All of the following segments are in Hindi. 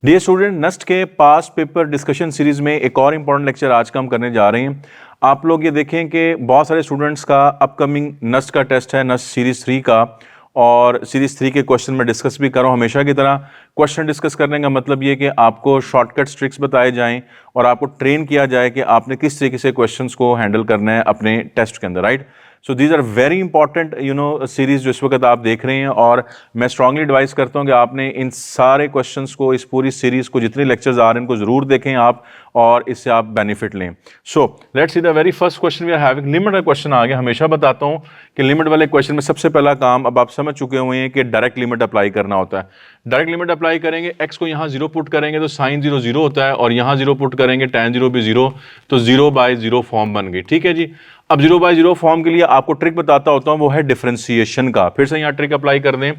डियर स्टूडेंट, नस्ट के पास पेपर डिस्कशन सीरीज में एक और इम्पॉर्टेंट लेक्चर आज का हम करने जा रहे हैं। आप लोग ये देखें कि बहुत सारे स्टूडेंट्स का अपकमिंग नस्ट का टेस्ट है, नस्ट सीरीज 3 का, और सीरीज 3 के क्वेश्चन में डिस्कस भी करो। हमेशा की तरह क्वेश्चन डिस्कस करने का मतलब ये कि आपको शॉर्टकट ट्रिक्स बताए जाएं और आपको ट्रेन किया जाए कि आपने किस तरीके से क्वेश्चंस को हैंडल करना है अपने टेस्ट के अंदर, right. So these are very important series जो इस वक्त आप देख रहे हैं, और मैं स्ट्रांगली एडवाइस करता हूं कि आपने इन सारे क्वेश्चंस को, इस पूरी सीरीज को, जितने लेक्चर्स आ रहे हैं इनको जरूर देखें आप, और इससे आप बेनिफिट लें। So let's see the very first question we are having. Limit का क्वेश्चन आ गया। हमेशा बताता हूं कि लिमिट वाले क्वेश्चन में सबसे पहला काम, अब आप समझ चुके हुए हैं कि डायरेक्ट लिमिट अप्लाई करना होता है। डायरेक्ट लिमिट अप्लाई करेंगे, एक्स को यहाँ 0 पुट करेंगे तो साइन 0 0 होता है, और यहाँ 0 पुट करेंगे tan 0 भी 0, तो 0/0 फॉर्म बन गई। ठीक है जी। अब 0/0 फॉर्म के लिए आपको ट्रिक बताता होता हूं, वो है डिफरेंशिएशन का। फिर से यहाँ ट्रिक अप्लाई कर दें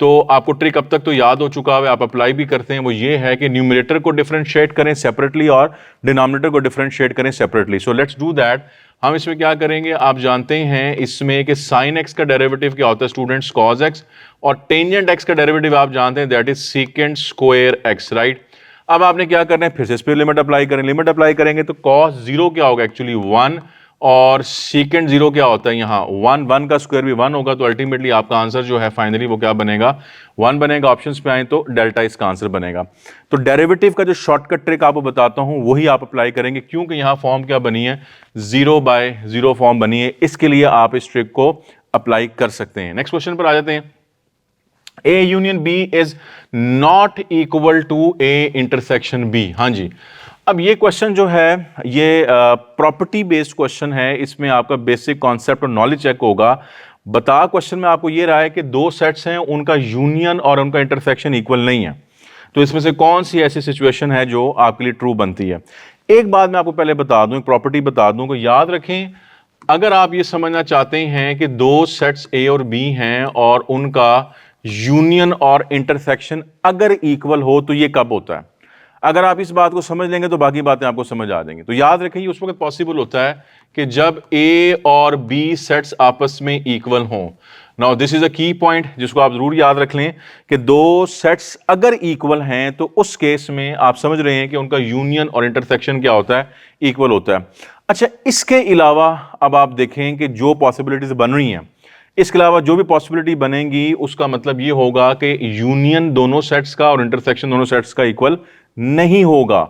तो आपको ट्रिक अब तक तो याद हो चुका है, आप अप्लाई भी करते हैं। वो ये है कि न्यूमरेटर को डिफरेंशिएट करें सेपरेटली और डिनोमिनेटर को डिफरेंशिएट करें separately. So let's do that. हम इसमें क्या करेंगे, आप जानते हैं इसमें कि साइन एक्स का डेरिवेटिव क्या होता है स्टूडेंट्स, कॉस एक्स, और टेंजेंट एक्स का डेरिवेटिव आप जानते हैं that is secant square x, right. अब आपने क्या करना है, फिर से इस पर लिमिट अप्लाई करें। लिमिट अप्लाई करेंगे तो कॉस 0 क्या होगा, एक्चुअली 1, और सीकेंट 0 क्या होता है यहाँ 1, 1 का स्क्वायर भी 1 होगा, तो अल्टीमेटली आपका आंसर जो है फाइनली वो क्या बनेगा, 1 बनेगा। ऑप्शंस पे आए तो डेल्टा इसका आंसर बनेगा। तो डेरिवेटिव का जो शॉर्टकट ट्रिक आपको बताता हूं वही आप अप्लाई करेंगे, क्योंकि यहाँ फॉर्म क्या बनी है, 0/0 फॉर्म बनी है। इसके लिए आप इस ट्रिक को अप्लाई कर सकते हैं। नेक्स्ट क्वेश्चन पर आ जाते हैं। A union B is not equal to A intersection B। हाँ जी। अब ये क्वेश्चन जो है ये प्रॉपर्टी बेस्ड क्वेश्चन है। इसमें आपका बेसिक कॉन्सेप्ट और नॉलेज चेक होगा। बता क्वेश्चन में आपको ये रहा है कि दो सेट्स हैं, उनका यूनियन और उनका इंटरसेक्शन इक्वल नहीं है, तो इसमें से कौन सी ऐसी सिचुएशन है जो आपके लिए ट्रू बनती है। एक बात मैं आपको पहले बता दूं, एक प्रॉपर्टी बता दूं कि याद रखें, अगर आप ये समझना चाहते हैं कि दो सेट्स A और B हैं और उनका यूनियन और इंटरसेक्शन अगर इक्वल हो तो ये कब होता है, अगर आप इस बात को समझ लेंगे तो बाकी बातें आपको समझ आ जाएंगी। तो याद रखें, उस वक्त पॉसिबल होता है कि जब A और B सेट्स आपस में इक्वल हों। नाउ दिस इज अ की पॉइंट जिसको आप जरूर याद रख लें कि दो सेट्स अगर इक्वल हैं तो उस केस में आप समझ रहे हैं कि उनका यूनियन और इंटरसेक्शन क्या होता है, इक्वल होता है। अच्छा, इसके अलावा अब आप देखें कि जो पॉसिबिलिटीज बन रही हैं, इसके अलावा जो भी पॉसिबिलिटी बनेगी उसका मतलब ये होगा कि यूनियन दोनों सेट्स का और इंटरसेक्शन दोनों सेट्स का इक्वल नहीं होगा,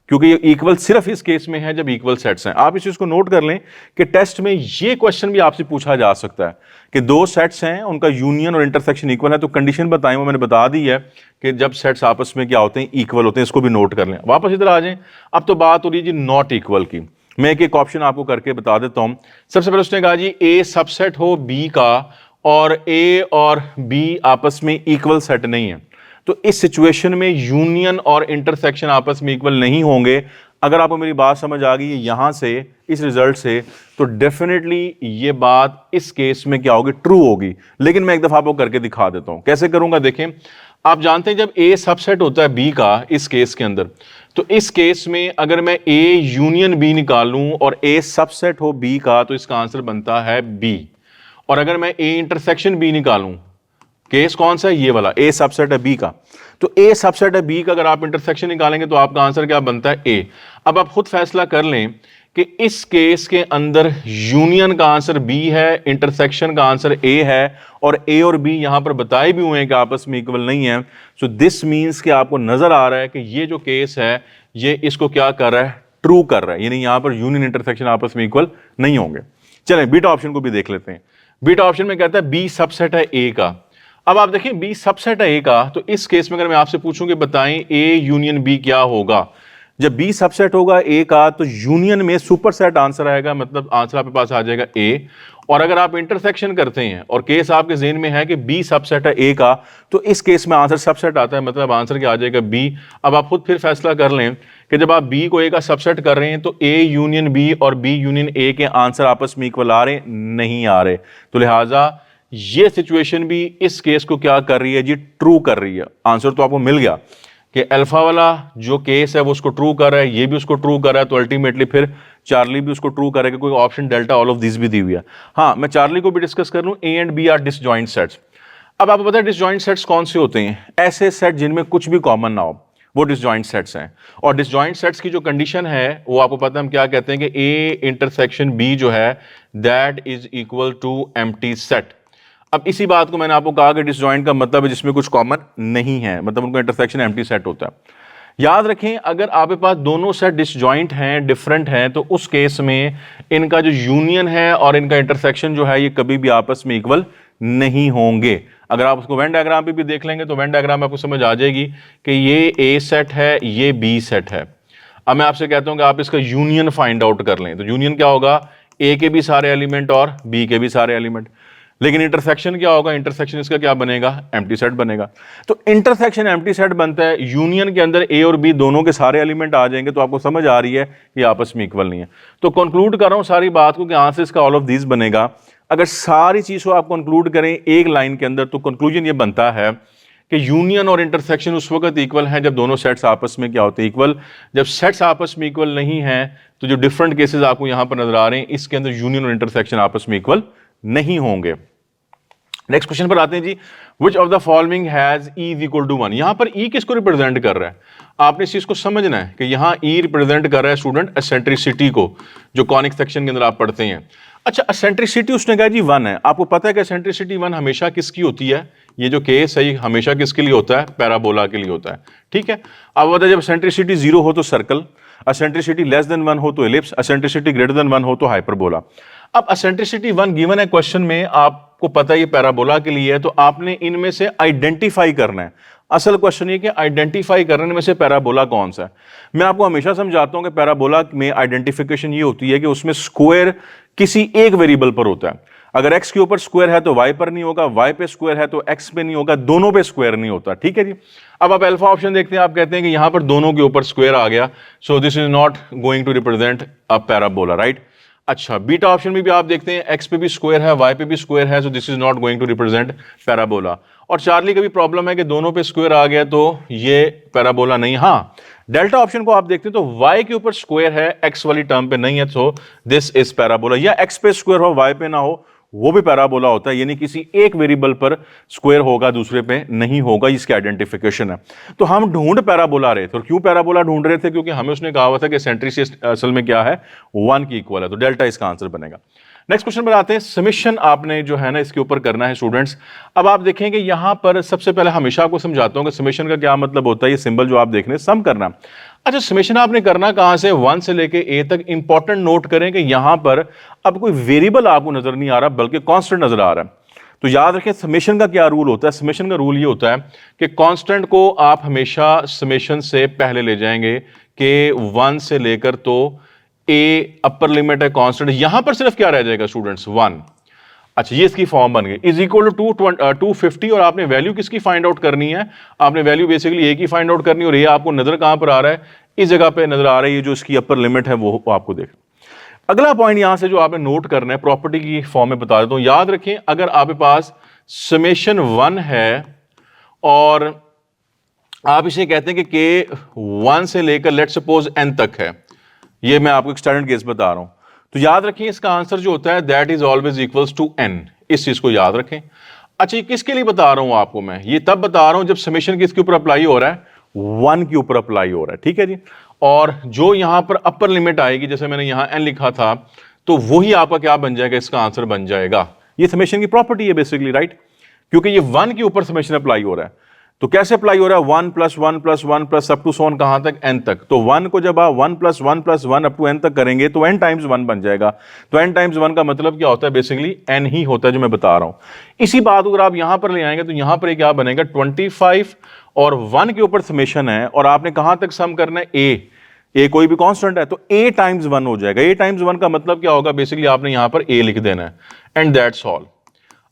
क्योंकि ये इक्वल सिर्फ इस केस में है जब इक्वल सेट्स हैं। आप इस चीज को नोट कर लें कि टेस्ट में ये क्वेश्चन भी आपसे पूछा जा सकता है कि दो सेट्स हैं, उनका यूनियन और इंटरसेक्शन इक्वल है, तो कंडीशन बताएं, वो मैंने बता दी है कि जब सेट्स आपस में क्या होते हैं, इक्वल होते हैं। इसको भी नोट कर लें। वापस इधर आ जाएं। अब तो बात हो रही है जी नॉट इक्वल की। मैं एक ऑप्शन आपको करके बता देता हूं। सबसे पहले उसने कहा जी ए सबसेट हो बी का और ए और बी आपस में इक्वल सेट नहीं है, तो इस सिचुएशन में यूनियन और इंटरसेक्शन आपस में इक्वल नहीं होंगे। अगर आपको मेरी बात समझ आ गई है यहां से, इस रिजल्ट से, तो डेफिनेटली ये बात इस केस में क्या होगी, ट्रू होगी। लेकिन मैं एक दफा आपको करके दिखा देता हूं कैसे करूंगा। देखें, आप जानते हैं जब ए सबसेट होता है बी का इस केस के अंदर, तो इस केस में अगर मैं ए यूनियन बी निकालूं और ए सबसेट हो बी का, तो इसका आंसर बनता है बी। और अगर मैं ए इंटरसेक्शन बी निकालूं, केस कौन सा है, ये वाला, ए सबसेट है बी का, तो ए सबसेट है बी का अगर आप इंटरसेक्शन निकालेंगे तो आपका आंसर क्या बनता है, ए। अब आप खुद फैसला कर लें कि इस केस के अंदर यूनियन का आंसर बी है, इंटरसेक्शन का आंसर ए है, और ए और बी यहां पर बताए भी हुए हैं कि आपस में इक्वल नहीं है। सो दिस मींस कि आपको नजर आ रहा है कि ये जो केस है ये इसको क्या कर रहा है, ट्रू कर रहा है, यानी यहां पर यूनियन इंटरसेक्शन आपस में इक्वल नहीं होंगे। चलें बीटा ऑप्शन को भी देख लेते हैं। बीटा ऑप्शन में कहता है बी सबसेट है ए का। अब आप देखिए बी सबसेट है ए का, तो इस केस में अगर मैं आपसे पूछूं कि बताएं ए यूनियन बी क्या होगा, जब बी सबसेट होगा ए का तो यूनियन में सुपरसेट आंसर आएगा, मतलब आंसर आपके पास आ जाएगा ए। और अगर आप इंटरसेक्शन करते हैं और केस आपके ज़हन में है कि बी सबसेट है ए का, तो इस केस में आंसर सबसेट आता है, मतलब आंसर क्या आ जाएगा, बी। अब आप खुद फिर फैसला कर लें कि जब आप बी को ए का सबसेट कर रहे हैं तो ए यूनियन बी और बी यूनियन ए के आंसर आपस में इक्वल आ रहे, नहीं आ रहे, तो लिहाजा ये सिचुएशन भी इस केस को क्या कर रही है जी, ट्रू कर रही है। आंसर तो आपको मिल गया कि अल्फा वाला जो केस है वो उसको ट्रू कर रहा है, ये भी उसको ट्रू कर रहा है, तो अल्टीमेटली फिर चार्ली भी उसको ट्रू करेगा। कोई option delta all of this भी दी हुई है। हाँ, मैं चार्ली को भी डिस्कस कर लूं। A and B are disjoint sets. अब आपको पता है डिसजॉइंट सेट्स कौन से होते हैं, ऐसे सेट जिनमें कुछ भी कॉमन ना हो। वो डिसजॉइंट सेट्स हैं। और डिसजॉइंट सेट्स की जो कंडीशन है वो आपको पता है हम क्या कहते हैं कि ए इंटरसेक्शन बी जो है that is equal to empty set. अब इसी बात को मैंने आपको कहा कि डिसजॉइंट का मतलब है जिसमें कुछ कॉमन नहीं है, मतलब उनका इंटरसेक्शन एम्प्टी सेट होता है। याद रखें अगर आपके पास दोनों सेट डिसजॉइंट हैं, डिफरेंट हैं, तो उस केस में इनका जो यूनियन है और इनका इंटरसेक्शन जो है ये कभी भी आपस में इक्वल नहीं होंगे। अगर आप उसको वेन डायग्राम पे भी देख लेंगे तो वेन डायग्राम में आपको समझ आ जाएगी कि ये ए सेट है, ये बी सेट है। अब मैं आपसे कहता हूं कि आप इसका यूनियन फाइंड आउट कर लें, तो यूनियन क्या होगा, ए के भी सारे एलिमेंट और बी के भी सारे एलिमेंट। लेकिन इंटरसेक्शन क्या होगा, इंटरसेक्शन इसका क्या बनेगा, एम्प्टी सेट बनेगा। तो इंटरसेक्शन एम्प्टी सेट बनता है, यूनियन के अंदर ए और बी दोनों के सारे एलिमेंट आ जाएंगे, तो आपको समझ आ रही है कि आपस में इक्वल नहीं है। तो कंक्लूड कर रहा हूं सारी बात को कि यहां से इसका ऑल ऑफ दीज बनेगा। अगर सारी चीज को आप कंक्लूड करें एक लाइन के अंदर तो कंक्लूजन ये बनता है कि यूनियन और इंटरसेक्शन उस वक्त इक्वल है जब दोनों सेट्स आपस में क्या होते हैं, इक्वल। जब सेट्स आपस में इक्वल नहीं है तो जो डिफरेंट केसेस आपको यहां पर नजर आ रहे हैं इसके अंदर यूनियन और इंटरसेक्शन आपस में इक्वल नहीं होंगे। नेक्स्ट क्वेश्चन पर आते हैं जी, which of the following has e is equal to 1। यहां पर ई किसको रिप्रेजेंट कर रहा है, आपने इस चीज को समझना है कि यहां ई रिप्रेजेंट कर रहा है स्टूडेंट एसेंट्रिसिटी को, जो कॉनिक सेक्शन के अंदर आप पढ़ते हैं। अच्छा, एसेंट्रिसिटी उसने कहा जी 1 है। आपको पता है कि एसेंट्रिसिटी 1 हमेशा किसकी होती है, ये जो केस है ये हमेशा किसके लिए होता है, पैराबोला के लिए होता है। ठीक है, अब बताइए जब एसेंट्रिसिटी 0 हो तो सर्कल, एसेंट्रिसिटी लेस देन 1 हो तो एलिप्स, एसेंट्रिसिटी ग्रेटर देन 1 हो तो हाइपरबोला। अब एसेंट्रिसिटी 1 गिवन है क्वेश्चन में, आपको पता है ये पैराबोला के लिए है, तो आपने इनमें से आइडेंटिफाई करना है। असल क्वेश्चन ये कि आइडेंटिफाई करने में से पैराबोला कौन सा है। मैं आपको हमेशा समझाता हूं कि पैराबोला में आइडेंटिफिकेशन ये होती है कि उसमें स्क्वायर किसी एक वेरिएबल पर होता है। अगर x के ऊपर स्क्वायर है तो y पर नहीं होगा, y पे स्क्वायर है तो x पे नहीं होगा, दोनों पे स्क्वायर नहीं होता। ठीक है जी। अब आप अल्फा ऑप्शन देखते हैं, आप कहते हैं कि यहां पर दोनों के ऊपर स्क्वायर आ गया, so this is not going to represent a parabola, right. अच्छा, बीटा ऑप्शन में भी आप देखते हैं x पे भी स्क्वायर है, y पे भी स्क्वायर है, so this is not going to represent parabola. और चार्ली का भी प्रॉब्लम है कि दोनों पे स्क्वायर आ गया तो ये पैराबोला नहीं। हाँ, डेल्टा ऑप्शन को आप देखते हैं तो y के ऊपर स्क्वायर है, x वाली टर्म पे नहीं है, सो दिस इज पैराबोला। या x पे स्क्वायर हो y पे ना हो वो भी पैराबोला होता है, यानी किसी एक वेरिएबल पर स्क्वायर होगा दूसरे पे नहीं होगा, इसकी आइडेंटिफिकेशन है। तो हम ढूंढ पैराबोला रहे थे, और क्यों पैराबोला ढूंढ रहे थे, क्योंकि हमें उसने कहा हुआ था कि एसेंट्रिसिटी असल में क्या है, 1 की इक्वल है, तो डेल्टा इसका आंसर बनेगा। नेक्स्ट क्वेश्चन पर आते हैं, समेशन आपने जो है ना इसके ऊपर करना है स्टूडेंट्स। अब आप देखेंगे यहां पर सबसे पहले हमेशा आपको समझाता हूं कि समेशन का क्या मतलब होता है। ये सिंबल जो आप देख रहे हैं सम करना। अच्छा, समेशन आपने करना कहां से, 1 से लेके a तक। इंपॉर्टेंट नोट करें कि यहां पर अब कोई वेरिएबल आपको नजर नहीं आ रहा बल्कि कांस्टेंट नजर आ रहा है। तो याद रखें समेशन का क्या रूल होता है। समेशन का रूल ये होता है कि कांस्टेंट को आप हमेशा समेशन से पहले ले जाएंगे कि 1 से लेकर तो a अपर लिमिट है कांस्टेंट, यहां पर सिर्फ क्या रह जाएगा स्टूडेंट्स, 1। अच्छा, ये इसकी फॉर्म बन गई, इज इक्वल टू 250। और आपने वैल्यू किसकी फाइंड आउट करनी है, आपने वैल्यू बेसिकली ए की फाइंड आउट करनी है, और ये आपको नजर कहां पर आ रहा है, इस जगह पे नजर आ रहा है, ये जो इसकी अपर लिमिट है वो आपको देख। अगला पॉइंट यहां से जो आपने नोट करना है, प्रॉपर्टी की फॉर्म में बता देता हूं। याद रखें अगर आपके पास समेशन 1 है और आप इसे कहते हैं कि K1 से लेकर लेट सपोज n तक है, ये मैं आपको एक स्टैंडर्ड केस बता रहा हूं, तो याद रखें इसका आंसर जो होता है that is always equals to n। इस चीज को याद रखें। अच्छा, ये किसके लिए बता रहा हूं आपको मैं, ये तब बता रहा हूं जब समेशन किसके ऊपर अप्लाई हो रहा है, 1 के ऊपर अप्लाई हो रहा है। ठीक है जी। और जो यहां पर अपर लिमिट आएगी, जैसे मैंने यहां n लिखा था, तो वही आपका क्या बन जाएगा, इसका आंसर बन जाएगा। ये समेशन की प्रॉपर्टी है बेसिकली, राइट, क्योंकि ये 1 के ऊपर समेशन अप्लाई हो रहा है। तो कैसे अप्लाई हो रहा है, 1 + 1 + 1 प्लस अप टू सोन कहां तक, n तक। तो 1 को जब आप 1 + 1 + 1 अप टू n तक करेंगे तो n टाइम्स 1 बन जाएगा। तो n टाइम्स 1 का मतलब क्या होता है, बेसिकली n ही होता है, जो मैं बता रहा हूं। इसी बात अगर आप यहां पर ले आएंगे तो यहां पर क्या बनेगा, 25 और 1 के ऊपर समेशन है, और आपने कहां तक सम करना है, a कोई भी कांस्टेंट है, तो a टाइम्स 1 हो जाएगा। a टाइम्स 1 का मतलब क्या होगा, बेसिकली आपने यहां पर a लिख देना है, एंड दैट्स ऑल।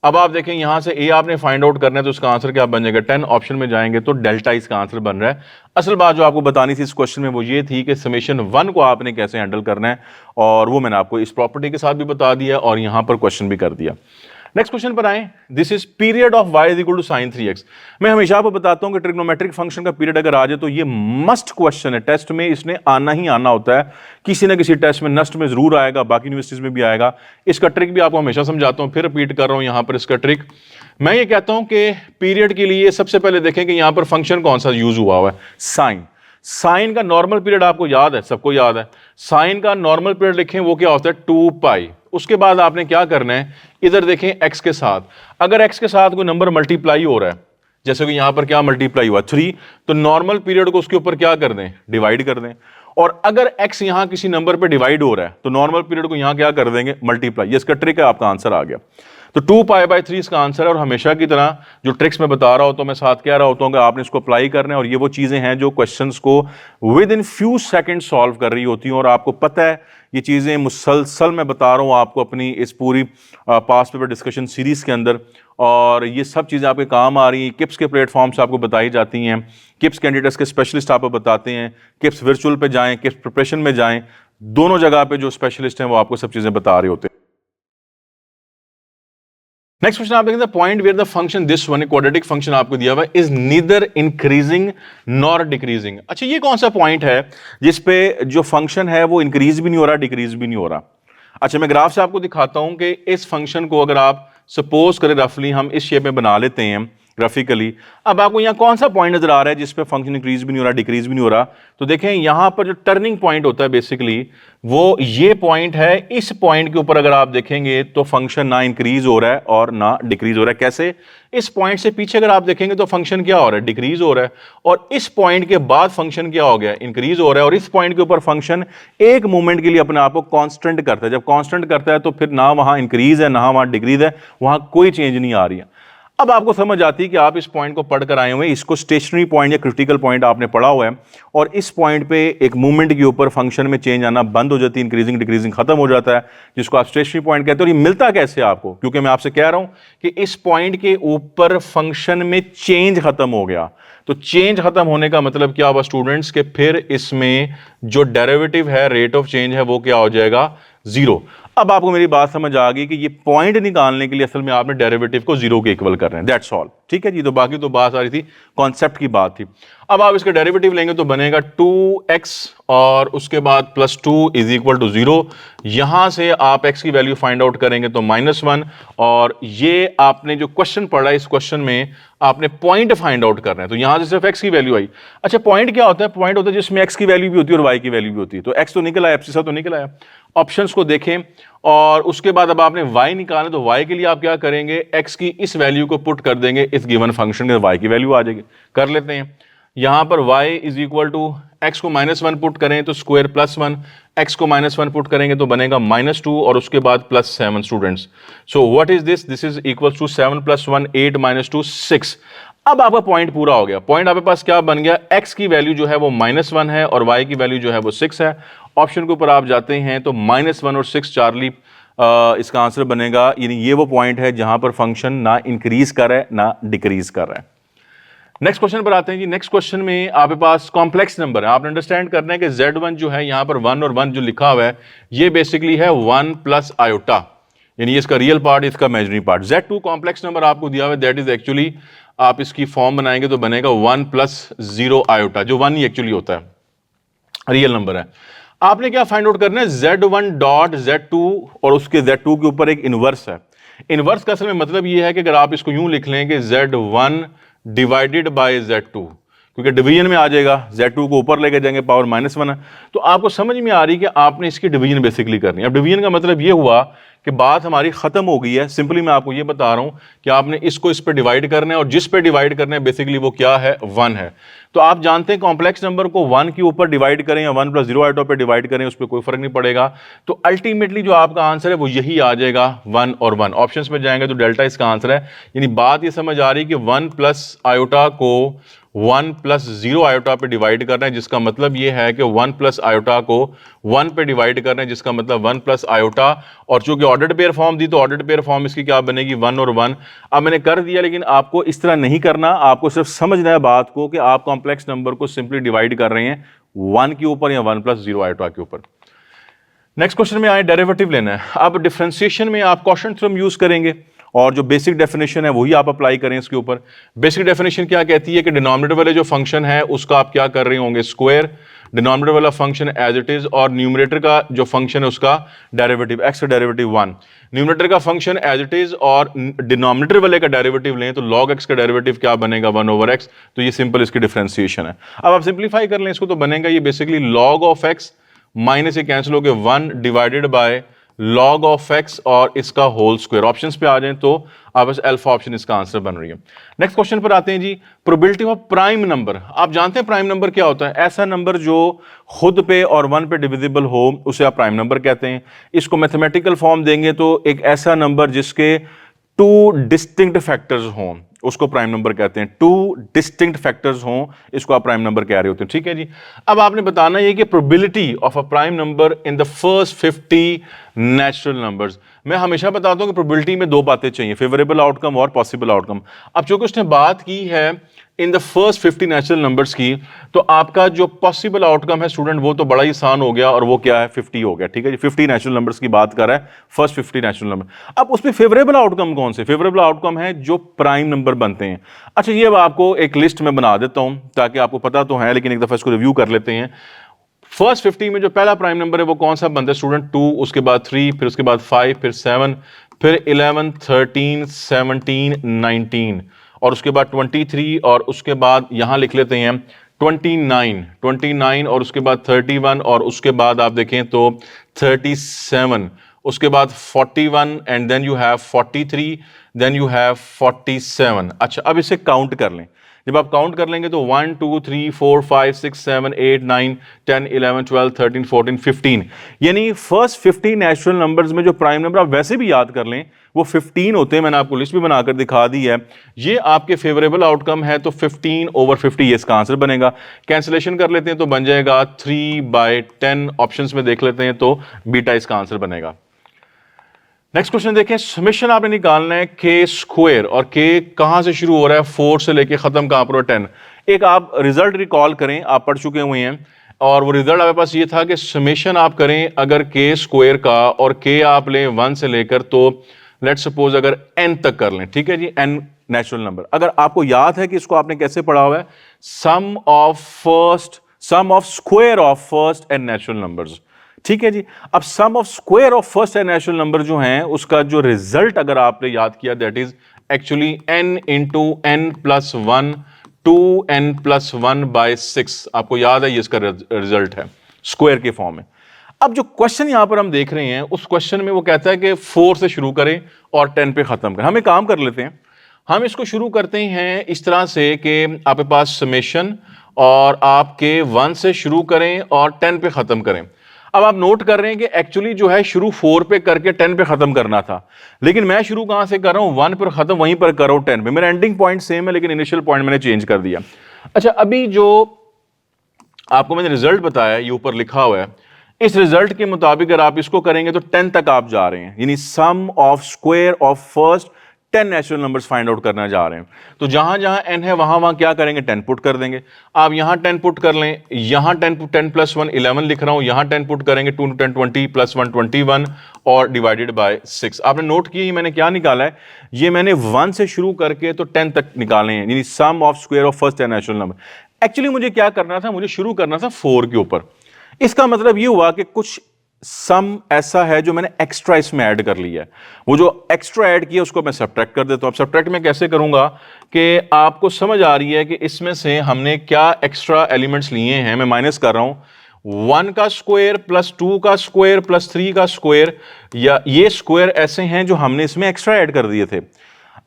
अब आप देखें यहां से a आपने फाइंड आउट करना है, तो उसका आंसर क्या बन जाएगा, 10। ऑप्शन में जाएंगे तो डेल्टा इसका आंसर बन रहा है। असल बात जो आपको बतानी थी इस क्वेश्चन में वो ये थी कि समेशन 1 को आपने कैसे हैंडल करना है, और वो मैंने आपको इस प्रॉपर्टी के साथ भी बता दिया और यहां पर क्वेश्चन भी कर दिया। नेक्स्ट क्वेश्चन पर आए, this is period of y is equal to sin 3x। मैं हमेशा आपको बताता हूं कि ट्रिग्नोमेट्रिक फंक्शन का पीरियड अगर आ जाए तो ये मस्ट क्वेश्चन है, टेस्ट में इसने आना ही आना होता है, किसी ना किसी टेस्ट में, नस्ट में जरूर आएगा, बाकी यूनिवर्सिटीज में भी आएगा। इसका ट्रिक भी आपको हमेशा समझाता हूं, फिर रिपीट कर रहा हूं यहां पर इसका ट्रिक। मैं ये कहता हूं कि पीरियड के लिए सबसे पहले देखें कि यहां पर फंक्शन कौन सा यूज हुआ है, साइन। साइन का नॉर्मल पीरियड आपको याद है, सबको याद है, साइन का नॉर्मल पीरियड लिखें वो क्या होता है 2 पाई। उसके बाद आपने क्या करना है, इधर देखें एक्स के साथ, अगर एक्स के साथ कोई नंबर मल्टीप्लाई हो रहा है, जैसे कि यहां पर क्या मल्टीप्लाई हुआ 3, तो नॉर्मल पीरियड को उसके ऊपर क्या कर दें, डिवाइड कर दें। और अगर x यहां किसी नंबर पे डिवाइड हो रहा है तो नॉर्मल पीरियड को यहां क्या कर देंगे, मल्टीप्लाई। ये इसका ट्रिक है, आपका आंसर आ गया। तो 2 पाई बाई 3 इसका आंसर है। और हमेशा की तरह जो ट्रिक्स मैं बता रहा होता हूं, मैं साथ कह रहा होता हूं कि आपने इसको अप्लाई करना है, और ये वो चीजें हैं जो क्वेश्चंस को with in few second solve कर रही होती हैं। और आपको पता है ये चीजें मुसलसल मैं बता रहा हूं आपको अपनी इस पूरी पास्ट पेपर डिस्कशन सीरीज के अंदर, और ये सब चीज़ें आपके काम आ रही हैं। किप्स के प्लेटफॉर्म से आपको बताई जाती हैं, किप्स कैंडिडेट्स के स्पेशलिस्ट आपको बताते हैं, किप्स वर्चुअल पे जाएं, किप्स प्रिपरेशन में जाएं, दोनों जगह पे जो स्पेशलिस्ट हैं वो आपको सब चीज़ें बता रहे होते हैं। नेक्स्ट क्वेश्चन आप देखेंगे, point where the function this one, quadratic function आपको दिया हुआ है, is neither increasing nor decreasing. अच्छा, ये कौन सा पॉइंट है जिसपे जो फंक्शन है वो इंक्रीज भी नहीं हो रहा, डिक्रीज भी नहीं हो रहा। अच्छा, मैं ग्राफ से आपको दिखाता हूं कि इस फंक्शन को अगर आप सपोज करें रफली हम इस शेप में बना लेते हैं ग्राफिकली, अब आपको यहां कौन सा पॉइंट नजर आ रहा है जिसपे फंक्शन इंक्रीज भी नहीं हो रहा, डिक्रीज भी नहीं हो रहा। तो देखें यहां पर जो टर्निंग पॉइंट होता है बेसिकली वो ये पॉइंट है। इस पॉइंट के ऊपर अगर आप देखेंगे तो फंक्शन ना इंक्रीज हो रहा है और ना डिक्रीज हो रहा है। कैसे? इस पॉइंट से पीछे अगर आप देखेंगे तो फंक्शन क्या हो रहा है, डिक्रीज हो रहा है, और इस पॉइंट के बाद फंक्शन क्या हो गया, इंक्रीज हो रहा है, और इस पॉइंट के ऊपर फंक्शन एक मोमेंट के लिए अपने आप को कांस्टेंट करता है। जब कांस्टेंट करता है तो फिर ना वहां इंक्रीज है ना वहां डिक्रीज है, वहां कोई चेंज नहीं आ रही है। अब आपको समझ आती है कि आप इस पॉइंट को पढ़कर आए हुए हैं, इसको स्टेशनरी पॉइंट या क्रिटिकल पॉइंट आपने पढ़ा हुआ है, और इस पॉइंट पे एक मूवमेंट के ऊपर फंक्शन में चेंज आना बंद हो जाती है, इंक्रीजिंग डिक्रीजिंग खत्म हो जाता है, जिसको आप स्टेशनरी पॉइंट कहते हैं। और ये मिलता कैसे आपको, क्योंकि मैं आपसे कह रहा हूं कि इस पॉइंट के ऊपर फंक्शन में चेंज खत्म हो गया। तो चेंज खत्म होने का मतलब क्या हुआ स्टूडेंट्स, के फिर इसमें जो डेरिवेटिव है, रेट ऑफ चेंज है, वो क्या हो जाएगा, जीरो। अब आपको मेरी बात समझ आ गई कि ये पॉइंट निकालने के लिए असल में आपने डेरिवेटिव को जीरो के इक्वल कर रहे हैं, दैट्स ऑल। ठीक है जी, तो बाकी तो बात आ रही थी, कॉन्सेप्ट की बात थी। अब आप इसका डेरिवेटिव लेंगे तो बनेगा 2x और उसके बाद +2 इज इक्वल टू 0। यहां से आप x की वैल्यू फाइंड आउट करेंगे तो -1, और ये आपने जो क्वेश्चन पढ़ा, इस क्वेश्चन में आपने पॉइंट फाइंड आउट करना है, तो यहां से सिर्फ x की वैल्यू आई। अच्छा, पॉइंट क्या होता है? पॉइंट होता है जिसमें x की वैल्यू भी होती है और y की वैल्यू भी होती है। तो x तो निकल आया, एब्सिसा तो निकल आया। ऑप्शंस को देखें और उसके बाद अब आपने y निकालना, तो y के लिए आप क्या करेंगे, x की इस वैल्यू को पुट कर देंगे इस गिवन फंक्शन में, y की वैल्यू आ जाएगी। कर लेते हैं, यहां पर y is equal to x को -1 पुट करें तो स्क्वायर +1, x को -1 पुट करेंगे तो बनेगा -2 और उसके बाद +7 students. So what is this, this is equal to 7 + 1 8 -2 6। अब आपका पॉइंट पूरा हो गया। पॉइंट आपके पास क्या बन गया, x की वैल्यू जो है वो -1 है और y की वैल्यू जो है वो 6 है। ऑप्शन के ऊपर आप जाते हैं तो -1 और 6 चार्ली इसका आंसर बनेगा, यानी ये वो पॉइंट है जहां पर फंक्शन ना इंक्रीज कर रहा है ना डिक्रीज कर रहा है। नेक्स्ट क्वेश्चन पर आते हैं जी। नेक्स्ट क्वेश्चन में आपके पास कॉम्प्लेक्स नंबर है, आपने अंडरस्टैंड करना है कि Z1 जो है यहां पर 1 और 1 जो लिखा हुआ है ये बेसिकली है 1 + आयोटा, यानी इसका रियल पार्ट, इसका imaginary part. Z2 complex number आपको दिया हुआ है, दैट इज एक्चुअली आप इसकी फॉर्म बनाएंगे तो बनेगा 1 + 0 आयोटा, जो 1 ही एक्चुअली होता है, रियल नंबर है। आपने क्या फाइंड आउट करना है, Z1 डॉट Z2 और उसके Z2 के ऊपर एक इनवर्स है। इनवर्स का असल में मतलब यह है कि अगर आप इसको यूं लिख लें कि Z1 डिवाइडेड बाय Z2, क्योंकि डिवीजन में आ जाएगा, Z2 को ऊपर लेके जाएंगे, पावर -1 है, तो आपको समझ में आ रही है कि आपने इसकी डिवीजन बेसिकली करनी है। अब डिवीजन का मतलब यह हुआ कि बात हमारी खत्म हो गई है। सिंपली मैं आपको यह बता रहा हूं कि आपने इसको इस पे डिवाइड करना है, और जिस पे डिवाइड करना है बेसिकली वो क्या है, 1 है। तो आप जानते हैं कॉम्प्लेक्स नंबर को 1 के ऊपर डिवाइड करें या 1 + 0 आइटो पे डिवाइड करें, उस पर कोई फर्क नहीं पड़ेगा। तो अल्टीमेटली जो आपका आंसर है वो यही आ जाएगा, 1 और 1। ऑप्शंस में जाएंगे तो डेल्टा इसका आंसर है। यानी बात ये समझ आ रही है कि 1 + आयोटा को 1 + 0 आयोटा पे डिवाइड करना है, जिसका मतलब ये है कि 1 + आयोटा को 1 पे डिवाइड करना है, जिसका मतलब 1 + आयोटा। और चूंकि ऑर्डर्ड पेयर फॉर्म दी तो ऑर्डर्ड पेयर फॉर्म इसकी क्या बनेगी, 1 और 1। अब मैंने कर दिया, लेकिन आपको इस तरह नहीं करना, आपको सिर्फ समझना है बात को कि आप कॉम्प्लेक्स नंबर को सिंपली डिवाइड कर रहे हैं 1 के ऊपर या 1 + 0 आयोटा के ऊपर। नेक्स्ट क्वेश्चन में आए, डेरिवेटिव लेना है। अब डिफरेंशिएशन में आप कॉशन थ्योरम यूज करेंगे, और जो बेसिक डेफिनेशन है वही आप अप्लाई करें इसके ऊपर। बेसिक डेफिनेशन क्या कहती है कि डिनोमिनेटर वाले जो फंक्शन है उसका आप क्या कर रहे होंगे, स्क्वायर, डिनोमिनेटर वाला फंक्शन एज इट इज, और न्यूमरेटर का जो फंक्शन है उसका डेरिवेटिव, एक्स का डेरिवेटिव 1, न्यूमरेटर का फंक्शन एज इट इज और डिनोमिनेटर वाले का डेरिवेटिव लें तो log x का डेरिवेटिव क्या बनेगा, 1/x। तो ये सिंपल इसकी डिफरेंशिएशन है। अब आप सिंप्लीफाई कर लें इसको तो बनेगा ये basically log of x minus ये कैंसिल हो गया 1 divided by log of x और इसका होल स्क्वायर। ऑप्शंस पे आ जाएं तो आप बस अल्फा ऑप्शन इसका आंसर बन रही है। नेक्स्ट क्वेश्चन पर आते हैं जी, प्रोबेबिलिटी ऑफ प्राइम नंबर। आप जानते हैं प्राइम नंबर क्या होता है, ऐसा नंबर जो खुद पे और 1 पे डिविजिबल हो उसे आप प्राइम नंबर कहते हैं। इसको मैथमेटिकल फॉर्म देंगे तो एक ऐसा नंबर जिसके 2 डिस्टिंक्ट फैक्टर्स हों उसको प्राइम नंबर कहते हैं। 2 डिस्टिंक्ट फैक्टर्स हों इसको आप प्राइम नंबर कह रहे होते हैं, ठीक है जी। अब आपने बताना ये कि probability of a prime number in the first 50 natural numbers. मैं हमेशा बताता हूं कि प्रोबेबिलिटी में 2 बातें चाहिए, फेवरेबल आउटकम और पॉसिबल आउटकम। अब चूंकि उसने बात की है in the first 50 natural numbers की, तो आपका जो पॉसिबल आउटकम है स्टूडेंट वो तो बड़ा ही आसान हो गया, और वो क्या है, 50 हो गया, ठीक है जी। 50 नेचुरल नंबर्स की बात कर रहा है, फर्स्ट 50 नेचुरल नंबर। अब उसमें फेवरेबल आउटकम कौन से, फेवरेबल आउटकम है जो प्राइम नंबर बनते हैं। अच्छा, ये अब आपको एक लिस्ट में बना देता हूं ताकि आपको पता तो है, लेकिन एक दफा इसको रिव्यू कर लेते हैं। फर्स्ट 50 में जो पहला प्राइम नंबर है वो कौन सा बनता है स्टूडेंट, 2, उसके बाद 3, फिर उसके बाद 5, फिर 7, फिर 11, 13, 17, 19, और उसके बाद 23, और उसके बाद यहां लिख लेते हैं 29, और उसके बाद 31, और उसके बाद आप देखें तो 37, उसके बाद 41, and then you have 43, then you have 47। अच्छा, अब इसे काउंट कर लें। जब आप काउंट कर लेंगे तो 1 2 3 4 5 6 7 8 9 10 11 12 13 14 15, यानी फर्स्ट 50 नेचुरल नंबर्स में जो प्राइम नंबर आप वैसे भी याद कर लें वो 15 होते हैं। मैंने आपको लिस्ट भी बनाकर दिखा दी है। ये आपके फेवरेबल आउटकम है, तो 15/50 ये इसका आंसर बनेगा। कैंसिलेशन कर लेते हैं तो बन जाएगा 3/10। ऑप्शंस में देख लेते हैं तो बीटा इसका आंसर बनेगा। नेक्स्ट क्वेश्चन देखें, समेशन आपने निकालना है के स्क्वायर, और के कहां से शुरू हो रहा है, 4 से लेके खत्म कहां पर, 10। एक आप रिजल्ट रिकॉल करें, आप पढ़ चुके हुए हैं, और वो रिजल्ट आपके पास ये था कि समेशन आप करें अगर के स्क्वायर का, और के आप लें 1 से लेकर, तो लेट्स सपोज अगर n तक कर लें, ठीक है जी, n नेचुरल नंबर। अगर आपको याद है कि इसको आपने कैसे पढ़ा हुआ है, sum of square of first n natural numbers, ठीक है जी। अब sum of square of first n natural number जो हैं उसका जो रिजल्ट अगर आपने याद किया, that is actually n into n plus 1 2n+1/6। आपको याद है ये इसका रिजल्ट है स्क्वायर के फॉर्म में। अब जो क्वेश्चन यहां पर हम देख रहे हैं उस क्वेश्चन में वो कहता है कि 4 से शुरू करें और 10 पे खत्म करें। हम एक काम कर लेते हैं, हम इसको शुरू करते हैं इस तरह से कि आपके पास समेशन, और आपके 1 से शुरू करें और 10 पे खत्म करें। अब आप नोट कर रहे हैं कि एक्चुअली जो है शुरू 4 पे करके 10 पे खत्म करना था, लेकिन मैं शुरू कहां से कर रहा हूं, 1 पर खत्म, वहीं पर कर रहा हूं 10 पे। मेरा एंडिंग पॉइंट सेम है लेकिन इनिशियल पॉइंट मैंने चेंज कर दिया। अच्छा, अभी जो आपको मैंने रिजल्ट बताया ये ऊपर लिखा हुआ है, इस रिजल्ट के मुताबिक अगर आप इसको करेंगे तो 10 तक आप जा रहे हैं, यानी sum of square of first 10 natural numbers find out करना जा रहे हैं। तो जहां जहां n है वहां वहां क्या करेंगे, 10 पुट कर देंगे। आप यहां 10 पुट कर लें, यहां 10 प्लस 1 11 लिख रहा हूं, यहां 10 पुट करेंगे, 2 10 20 प्लस 1 21 और डिवाइडेड बाय 6। आपने नोट किया ये मैंने क्या निकाला है, ये मैंने 1 से शुरू करके तो 10 तक निकाले हैं, यानी sum of square of first 10 natural number. Actually मुझे क्या करना था, मुझे शुरू करना था 4 के ऊपर। इसका मतलब ये हुआ कि कुछ सम ऐसा है जो मैंने एक्स्ट्रा इसमें ऐड कर लिया है, वो जो एक्स्ट्रा ऐड किया उसको मैं सब्ट्रैक्ट कर देता हूं। अब सब्ट्रैक्ट में कैसे करूंगा कि आपको समझ आ रही है कि इसमें से हमने क्या एक्स्ट्रा एलिमेंट्स लिए हैं। मैं माइनस कर रहा हूं 1 का स्क्वायर प्लस 2 का स्क्वायर प्लस 3 का स्क्वायर, या ये स्क्वायर ऐसे हैं जो हमने इसमें एक्स्ट्रा ऐड कर दिए थे।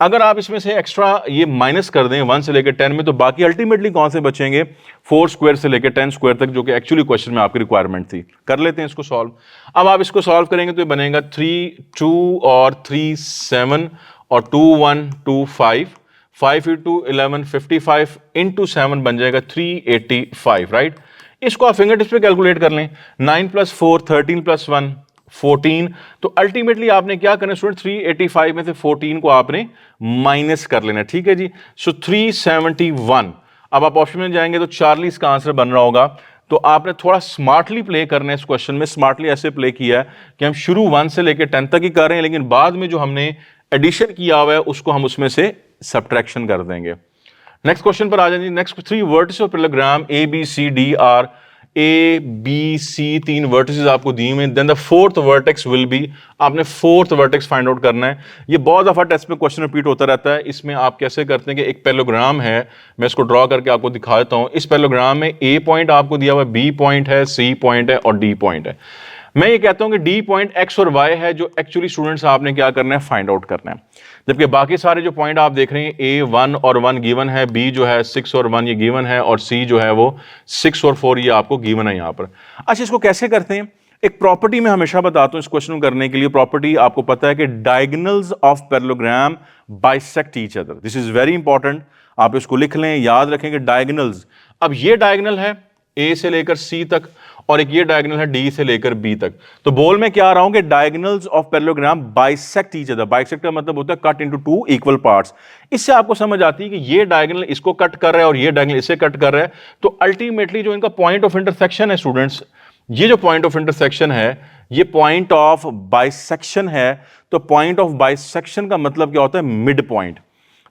अगर आप इसमें से एक्स्ट्रा ये माइनस कर दें 1 से लेकर 10 में, तो बाकी अल्टीमेटली कौन से बचेंगे, 4 स्क्वायर से लेकर 10 स्क्वायर तक, जो कि एक्चुअली क्वेश्चन में आपकी रिक्वायरमेंट थी। कर लेते हैं इसको सॉल्व। अब आप इसको सॉल्व करेंगे तो ये बनेगा 3 2 और 3 7 और 2 1 2 5 5 into 11 55 into 7 बन जाएगा 385, राइट। इसको आप फिंगर टिप्स पे कैलकुलेट कर लें, 9 + 4 13 + 1 14। तो अल्टीमेटली आपने क्या करना स्टूडेंट, 385 में से 14 को आपने माइनस कर लेना, ठीक है जी। सो 371। अब आप ऑप्शन में जाएंगे तो 40 का आंसर बन रहा होगा। तो आपने थोड़ा स्मार्टली प्ले करना है इस क्वेश्चन में। स्मार्टली ऐसे प्ले किया है कि हम शुरू 1 से लेकर 10 तक ही कर रहे हैं, लेकिन बाद में जो हमने एडिशन किया हुआ है उसको हम उसमें से सब्ट्रैक्शन कर देंगे। नेक्स्ट क्वेश्चन पर आ जाएंगे। Next 3 vertices of parallelogram A B C D are, A B C 3 vertices आपको दिए हुए, then the fourth vertex will be, आपने फोर्थ वर्टेक्स फाइंड आउट करना है। ये बहुत दफा टेस्ट में क्वेश्चन रिपीट होता रहता है। इसमें आप कैसे करते हैं कि एक पैरेललोग्राम है, मैं इसको ड्रॉ करके आपको दिखा देता हूं। इस पैरेललोग्राम में ए पॉइंट आपको दिया हुआ है, बी पॉइंट है, सी पॉइंट है और डी पॉइंट है। मैं ये कहता हूं कि डी पॉइंट एक्स और वाई है, जो एक्चुअली स्टूडेंट्स आपने क्या करना है, फाइंड आउट करना है। जबकि बाकी सारे जो पॉइंट आप देख रहे हैं, ए 1 और 1 गिवन है, बी जो है 6 और 1 ये गिवन है, और सी जो है वो 6 और 4 ये आपको गिवन है यहां पर। अच्छा, इसको कैसे करते हैं? एक प्रॉपर्टी में हमेशा बताता हूं इस क्वेश्चन को करने के लिए। प्रॉपर्टी आपको पता है कि diagonals of parallelogram bisect each other. This is very important, आप इसको लिख लें, याद रखें कि डायगोनल्स, अब ये डायगोनल है ए से लेकर सी तक, और एक ये डायगोनल है डी से लेकर बी तक। तो बोल में क्या आ रहा हूं कि diagonals of parallelogram bisect each other. Bisect का मतलब होता है कट इनटू 2 इक्वल पार्ट्स। इससे आपको समझ आती है कि ये डायगोनल इसको कट कर रहा है और ये डायगोनल इसे कट कर रहा है। तो अल्टीमेटली जो इनका पॉइंट ऑफ इंटरसेक्शन है स्टूडेंट्स, ये जो पॉइंट ऑफ इंटरसेक्शन है, ये पॉइंट ऑफ बाइसेक्शन है। तो पॉइंट ऑफ बाइसेक्शन का मतलब क्या होता है? Mid point.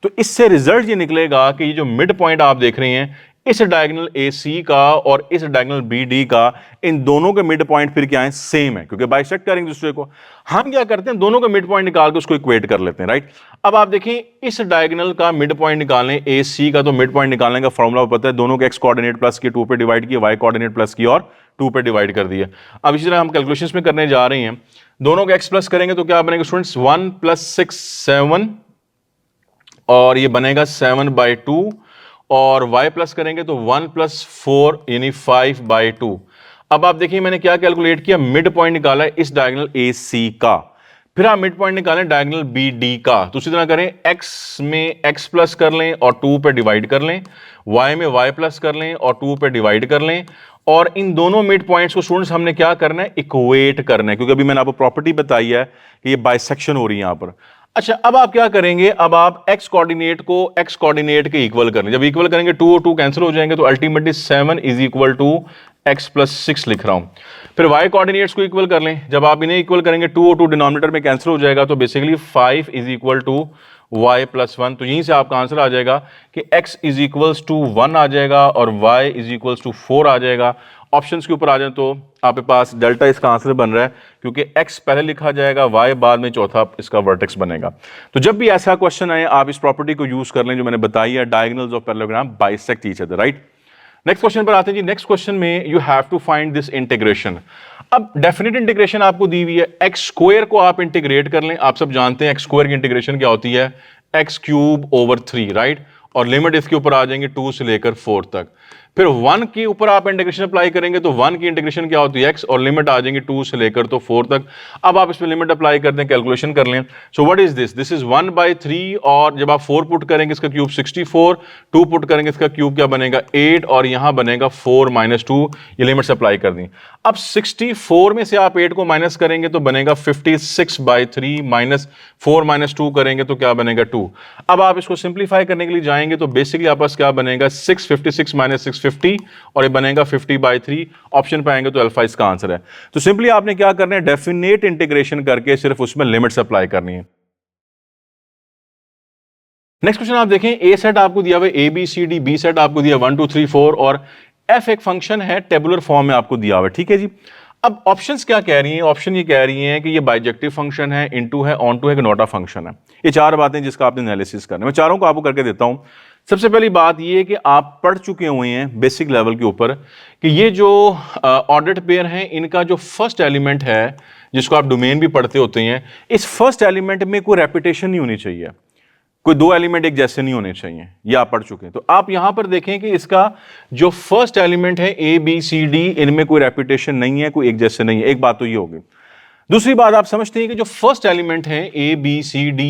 तो इससे रिजल्ट ये निकलेगा कि ये जो मिड पॉइंट आप देख रहे हैं, इस डायगोनल ए सी का और इस डायगोनल बी डी का, इन दोनों के मिड पॉइंट फिर क्या है? सेम है, क्योंकि बाइसेक्ट करेंगे दूसरे को। हम क्या करते हैं, दोनों का मिड पॉइंट निकाल के उसको इक्वेट कर लेते हैं, राइट। अब आप देखिए, इस डायगोनल का मिड पॉइंट निकालने ए सी का, तो मिड पॉइंट निकालने का फॉर्मूला पता है, दोनों के एक्स कोऑर्डिनेट प्लस किए, 2 पे डिवाइड किए, वाई कोऑर्डिनेट प्लस किए और 2 पे डिवाइड कर दिया। अब इसी तरह हम कैलकुलेशंस में करने जा रहे हैं। दोनों के एक्स प्लस करेंगे तो क्या बनेगा स्टूडेंट्स? 1 + 6 7, और ये बनेगा 7/2, और y प्लस करेंगे तो 1 + 4 यानी 5/2। अब आप देखिए मैंने क्या कैलकुलेट किया, मिड पॉइंट निकाला है इस डायगोनल AC का, फिर आप मिड पॉइंट निकालें डायगोनल BD का। तो उसी तरह करें, x में x प्लस कर लें और 2 पे डिवाइड कर लें, y में y प्लस कर लें और 2 पे डिवाइड कर लें, और इन दोनों मिड पॉइंट्स को स्टूडेंट्स हमने क्या करना है? इक्वेट करना है, क्योंकि अभी मैंने आपको प्रॉपर्टी बताई है कि ये बाइसेक्शन हो रही है यहां पर। अच्छा, अब आप क्या करेंगे? अब आप x कोऑर्डिनेट को x कोऑर्डिनेट के इक्वल करें। जब इक्वल करेंगे 2 और 2 कैंसिल हो जाएंगे, तो अल्टीमेटली 7 = x + 6 लिख रहा हूं। फिर y कोऑर्डिनेट्स को इक्वल कर लें। जब आप इन्हें इक्वल करेंगे, 2 और 2 डिनोमिनेटर में कैंसिल हो जाएगा, तो बेसिकली 5 = y + 1। तो यहीं से आपका आंसर आ जाएगा कि x = 1 आ जाएगा और y = 4 आ जाएगा। ऑप्शंस के ऊपर आ जाए तो आपके पास डेल्टा इसका आंसर बन रहा है, क्योंकि x पहले लिखा जाएगा, y बाद में चौथा इसका वर्टेक्स बनेगा। तो जब भी ऐसा क्वेश्चन आए, आप इस प्रॉपर्टी को यूज कर लें जो मैंने बताई है, diagonals of parallelogram bisect each other, right. Next question पर आते हैं जी। नेक्स्ट क्वेश्चन में you have to find this integration. अब डेफिनेट इंटीग्रेशन आपको दी हुई है, एक्स स्क्वायर को आप इंटीग्रेट कर लें। आप सब जानते हैं एक्स स्क्वायर की इंटीग्रेशन क्या होती है? x³ / 3, राइट, और लिमिट इसके ऊपर आ जाएंगे 2 से लेकर 4 तक। फिर 1 के ऊपर आप इंटीग्रेशन अप्लाई करेंगे, तो 1 की इंटीग्रेशन क्या होती है? x, और लिमिट आ जाएंगे 2 से लेकर तो 4 तक। अब आप इसमें लिमिट अप्लाई कर दें, कैलकुलेशन कर लें। सो what is this? This is 1/3, और जब आप 4 पुट करेंगे इसका क्यूब 64, 2 पुट करेंगे इसका क्यूब क्या बनेगा? 8, और यहां बनेगा 4 - 2। ये लिमिट्स अप्लाई कर दी। अब 64 में से आप 8 को माइनस करेंगे तो बनेगा 56/3, -4 - 2 करेंगे तो क्या बनेगा? 2। अब आप इसको सिंप्लीफाई करने के लिए जाएंगे तो बेसिकली आपके पास क्या बनेगा? 656 - 650, और ये बनेगा 50/3। ऑप्शन पे आएंगे तो अल्फा इसका आंसर है। तो सिंपली आपने क्या करना है? डेफिनेट इंटीग्रेशन करके सिर्फ उसमें लिमिट्स अप्लाई करनी है। नेक्स्ट क्वेश्चन आप देखें, ए सेट आपको दिया हुआ है ABCD, बी सेट आपको दिया 1 2 3 4, और एफ एक फंक्शन है, टेबुलर फॉर्म में आपको दिया हुआ है, ठीक है जी। अब ऑप्शंस क्या कह रही हैं? ऑप्शन ये कह रही हैं कि ये बाइजेक्टिव फंक्शन है, इनटू है, ऑनटू है कि नॉट अ फंक्शन है। ये 4 बातें जिसका आपने एनालिसिस करना है। मैं चारों को आपको करके देता हूं। सबसे पहली बात ये है कि आप पढ़ चुके हुए हैं बेसिक लेवल के ऊपर कि ये जो ऑर्डर्ड पेयर हैं, इनका जो फर्स्ट एलिमेंट है, जिसको आप डोमेन भी पढ़ते होते हैं, इस फर्स्ट एलिमेंट में कोई रेपिटेशन नहीं होनी चाहिए, कोई 2 एलिमेंट एक जैसे नहीं होने चाहिए। ये आप पढ़ चुके हैं। तो आप यहां पर देखें कि इसका जो फर्स्ट एलिमेंट है ABCD, इनमें कोई रेपिटेशन नहीं है, कोई एक जैसे नहीं है। एक बात तो ये होगी। दूसरी बात, आप समझते हैं कि जो फर्स्ट एलिमेंट है ABCD,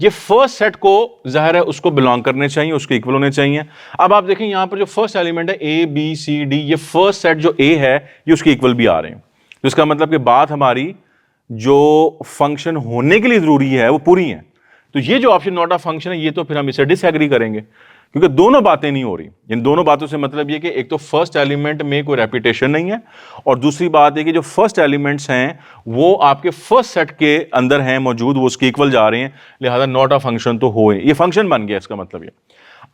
ये फर्स्ट सेट को जाहिर है उसको बिलोंग करने चाहिए, उसके इक्वल होने चाहिए। अब आप देखें यहां पर जो फर्स्ट एलिमेंट है ABCD, ये फर्स्ट सेट जो A है ये उसके इक्वल भी आ रहे हैं। तो इसका मतलब कि बात हमारी जो फंक्शन होने के लिए जरूरी है वो पूरी है। तो ये जो ऑप्शन नॉट अ फंक्शन है, ये तो फिर हम इसे डिसएग्री करेंगे। क्योंकि दोनों बातें नहीं हो रही। इन दोनों बातों से मतलब ये कि एक तो फर्स्ट एलिमेंट में कोई रेपिटेशन नहीं है, और दूसरी बात है कि जो फर्स्ट एलिमेंट्स हैं वो आपके फर्स्ट सेट के अंदर हैं मौजूद, वो उसके इक्वल जा रहे हैं, लिहाजा नॉट अ फंक्शन तो हो, ये फंक्शन बन गया, इसका मतलब ये।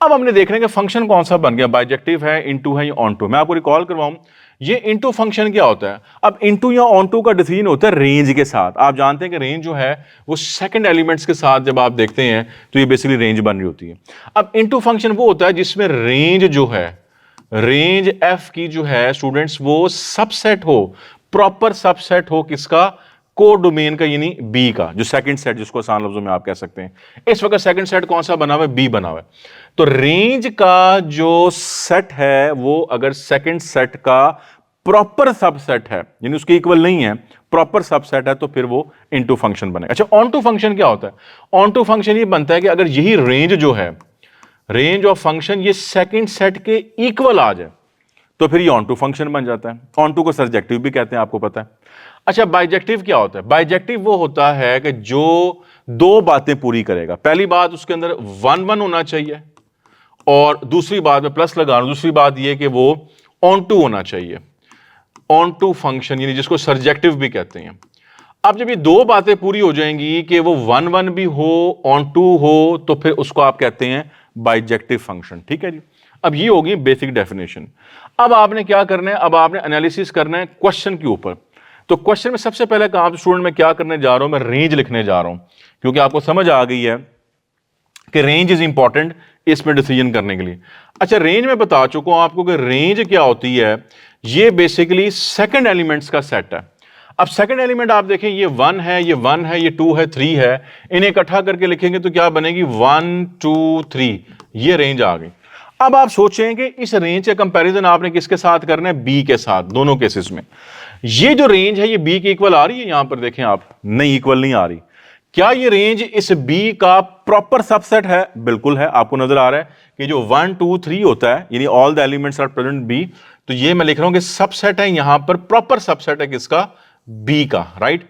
अब हमने देखने के फंक्शन कौन सा बन गया, बाइजेक्टिव है, इनटू है या ऑनटू। मैं आपको रिकॉल करवाऊं, ये इनटू फंक्शन क्या होता है। अब इनटू या ऑनटू का डिसीजन होता है रेंज के साथ। आप जानते हैं कि रेंज जो है वो सेकंड एलिमेंट्स के साथ जब आप देखते हैं तो ये बेसिकली रेंज बन रही होती है। अब इनटू फंक्शन वो होता है जिसमें रेंज जो है, रेंज एफ की जो है स्टूडेंट्स, वो सबसेट हो, प्रॉपर सबसेट हो किसका, को डोमेन का, यानी बी का, जो सेकंड सेट जिसको आसान लफ्जों में आप कह सकते हैं। इस वक्त सेकंड सेट कौन सा बना हुआ है, बी बना हुआ है। तो रेंज का जो सेट है वो अगर सेकंड सेट का प्रॉपर सबसेट है, यानी उसके इक्वल नहीं है, प्रॉपर सबसेट है, तो फिर वो इनटू फंक्शन बनेगा। अच्छा, ऑन टू फंक्शन क्या होता है? ऑन टू फंक्शन ये बनता है कि अगर यही रेंज जो है, रेंज ऑफ फंक्शन, ये सेकंड सेट के इक्वल आ जाए तो फिर ये ऑन टू फंक्शन बन जाता है। ऑन टू को सर्जेक्टिव भी कहते हैं, आपको पता है। अच्छा, बाइजेक्टिव क्या होता है? बाइजेक्टिव वो होता है कि जो दो बातें पूरी करेगा। पहली बात, उसके अंदर 1 1 होना चाहिए, और दूसरी बात में प्लस लगा रहा हूं, दूसरी बात ये कि वो ऑन टू होना चाहिए। ऑन टू फंक्शन यानी जिसको सर्जेक्टिव भी कहते हैं। अब जब ये दो बातें पूरी हो जाएंगी कि वो 1 1 भी हो, ऑन टू हो, तो फिर उसको आप कहते हैं बाइजेक्टिव फंक्शन। ठीक है जी। अब ये होगी बेसिक डेफिनेशन। अब आपने क्या करना है, अब आपने एनालिसिस करना है क्वेश्चन के ऊपर। तो क्वेश्चन में सबसे पहले काम स्टूडेंट में क्या करने जा रहा हूं, मैं रेंज लिखने जा रहा हूं, क्योंकि आपको समझ आ गई है कि रेंज इज इंपॉर्टेंट इसमें डिसीजन करने के लिए। अच्छा, रेंज में बता चुका हूं आपको कि रेंज क्या होती है। ये बेसिकली सेकंड एलिमेंट्स का सेट है। अब सेकंड एलिमेंट आप देखें, ये 1 है, ये 1 है, ये 2 है, 3 है, इन्हें इकट्ठा करके लिखेंगे तो क्या बनेगी, 1 2 3, ये रेंज आ गई। अब आप सोचें कि इस रेंज का कंपैरिजन आपने किसके साथ करना है, बी के साथ। दोनों केसेस में ये जो रेंज है ये बी के इक्वल आ रही है, यहां पर देखें आप, नहीं, इक्वल नहीं आ रही। क्या ये रेंज इस बी का प्रॉपर सबसेट है? बिल्कुल है। आपको नजर आ रहा है कि जो 1 2 3 होता है, यानी all the elements are present B, तो ये मैं लिख रहा हूं कि सबसेट है, यहां पर प्रॉपर सबसेट है किसका, बी का, राइट।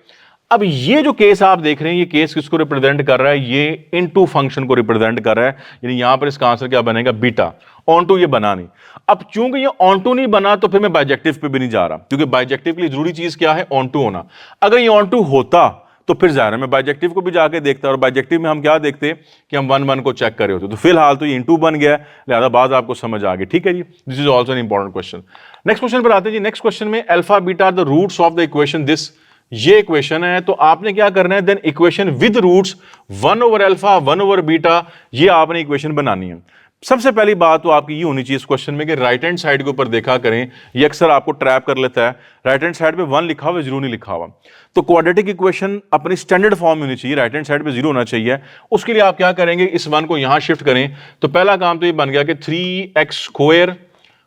अब ये जो केस आप देख रहे हैं, ये केस किसको रिप्रेजेंट कर रहा है, ये इनटू फंक्शन को रिप्रेजेंट कर रहा है, यानी यहां पर इसका आंसर क्या बनेगा, बीटा। ऑन टू ये बना नहीं। अब चूंकि ये ऑन टू नहीं बना तो फिर मैं बाइजेक्टिव पे भी नहीं जा रहा, क्योंकि बाइजेक्टिव के लिए जरूरी चीज क्या है, ऑन टू होना। अगर ये ऑन टू होता तो फिर जाहिर है मैं बाइजेक्टिव को भी जाके देखता, और बाइजेक्टिव में हम क्या देखते कि हम 1 1 को चेक कर रहे होते। तो फिलहाल तो ये इनटू बन गया, लिहाजा बात आपको समझ आ गई। ठीक है जी, this is also an important question. Next question पर आते हैं जी। नेक्स्ट क्वेश्चन में alpha beta are the roots of the equation this, ये इक्वेशन है, तो आपने क्या करना है, then equation with roots 1 over alpha 1 over beta, ये आपने इक्वेशन बनानी है। सबसे पहली बात तो आपकी ये होनी चाहिए इस क्वेश्चन में कि राइट हैंड साइड के ऊपर देखा करें, ये अक्सर आपको ट्रैप कर लेता है। राइट हैंड साइड पे 1 लिखा हुआ, 0 नहीं लिखा हुआ। तो क्वाड्रेटिक इक्वेशन अपनी स्टैंडर्ड फॉर्म में होनी चाहिए, राइट हैंड साइड पे 0 होना चाहिए। उसके लिए आप क्या करेंगे, इस 1 को यहां शिफ्ट करें, तो पहला काम तो ये बन गया कि 3x²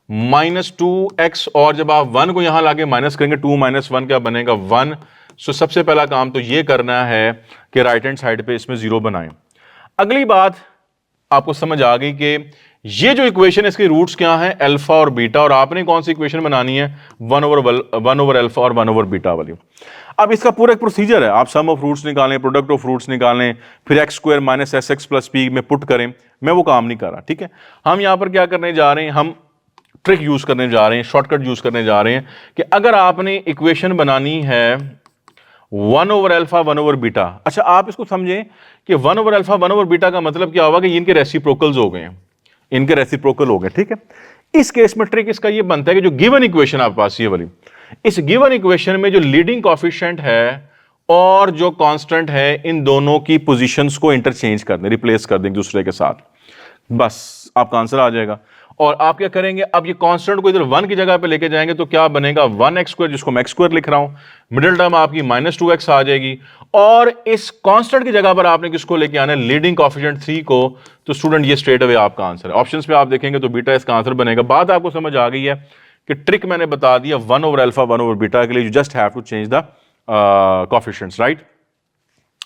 माइनस 2x, और जब आप 1 को यहां लाके माइनस करेंगे, 2 माइनस 1 क्या बनेगा, 1। सो सबसे पहला काम तो ये करना है कि राइट हैंड साइड पे इसमें 0 बनाएं। अगली बात आपको समझ आ गई कि ये जो इक्वेशन है इसके रूट्स क्या हैं, अल्फा और बीटा, और आपने कौन सी इक्वेशन बनानी है, 1 ओवर अल्फा और 1 ओवर बीटा वाली। अब इसका पूरा एक प्रोसीजर है, आप सम ऑफ रूट्स निकालें, प्रोडक्ट ऑफ रूट्स निकालें, फिर x² minus SX plus p में पुट करें। मैं वो काम नहीं कर रहा, ठीक है। हम यहां पर क्या करने जा रहे हैं, हम ट्रिक यूज करने जा रहे हैं, शॉर्टकट यूज करने जा रहे हैं कि अगर आपने इक्वेशन बनानी है 1 ओवर अल्फा 1 ओवर बीटा। अच्छा, आप इसको समझें कि 1 ओवर अल्फा 1 ओवर बीटा का मतलब क्या होगा कि इनके रेसिप्रोकल्स हो गए हैं, इनके रेसिप्रोकल हो गए, ठीक है। इस केस में ट्रिक इसका ये बनता है कि जो गिवन इक्वेशन आपके पास ये वाली, इस गिवन इक्वेशन में जो लीडिंग कोएफिशिएंट है और जो कांस्टेंट है, इन दोनों की पोजीशंस को इंटरचेंज कर दें, रिप्लेस कर दें एक दूसरे के साथ, बस आपका आंसर आ जाएगा। और आप क्या करेंगे, अब ये कांस्टेंट को इधर 1 की जगह पे लेके जाएंगे तो क्या बनेगा, 1x², जिसको मैं x² लिख रहा हूं। मिडिल टर्म आपकी -2x आ जाएगी, और इस कांस्टेंट की जगह पर आपने किसको लेके आना है, लीडिंग कोएफिशिएंट 3 को। तो स्टूडेंट ये स्ट्रेट अवे आपका आंसर है। ऑप्शंस पे आप देखेंगे तो बीटा इसका आंसर बनेगा। बात आपको समझ आ गई है कि ट्रिक मैंने बता दिया 1 ओवर अल्फा 1 ओवर बीटा के लिए, you just have to change the coefficients, right.